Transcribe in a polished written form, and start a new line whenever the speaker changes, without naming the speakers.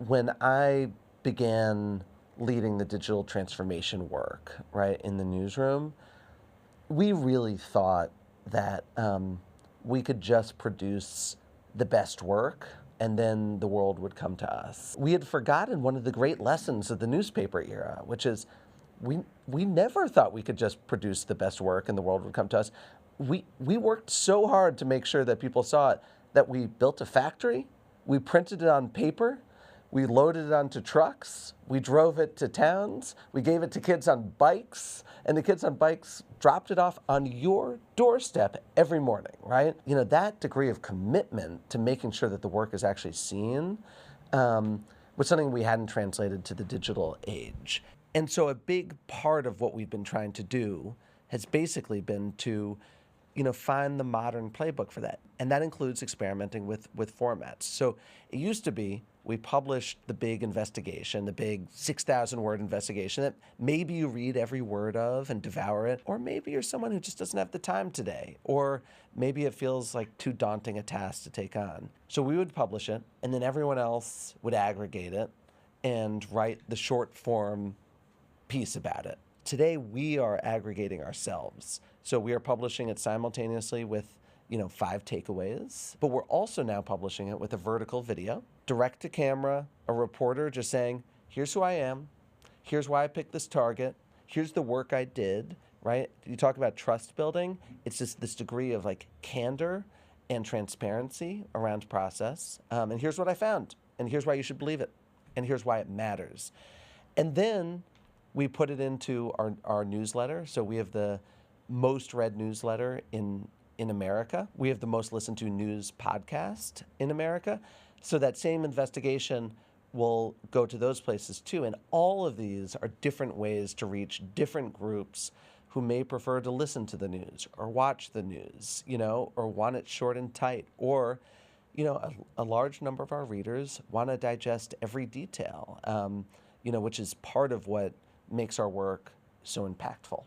When I began leading the digital transformation work, right, in the newsroom, we really thought that we could just produce the best work and then the world would come to us. We had forgotten one of the great lessons of the newspaper era, which is we never thought we could just produce the best work and the world would come to us. We worked so hard to make sure that people saw it that we built a factory, we printed it on paper, we loaded it onto trucks, we drove it to towns, we gave it to kids on bikes, and the kids on bikes dropped it off on your doorstep every morning, right? You know, that degree of commitment to making sure that the work is actually seen was something we hadn't translated to the digital age. And so a big part of what we've been trying to do has basically been to find the modern playbook for that. And that includes experimenting with formats. So it used to be we published the big investigation, the big 6,000 word investigation that maybe you read every word of and devour it, or maybe you're someone who just doesn't have the time today, or maybe it feels like too daunting a task to take on. So we would publish it, and then everyone else would aggregate it and write the short form piece about it. Today, we are aggregating ourselves. So we are publishing it simultaneously with 5 takeaways, but we're also now publishing it with a vertical video, direct to camera, a reporter just saying, here's who I am, here's why I picked this target, here's the work I did, right? You talk about trust building, it's just this degree of candor and transparency around process, and here's what I found, and here's why you should believe it, and here's why it matters. And then we put it into our newsletter. So we have the most read newsletter in America. We have the most listened to news podcast in America. So that same investigation will go to those places too. And all of these are different ways to reach different groups who may prefer to listen to the news or watch the news, or want it short and tight, or a large number of our readers want to digest every detail, which is part of what makes our work so impactful.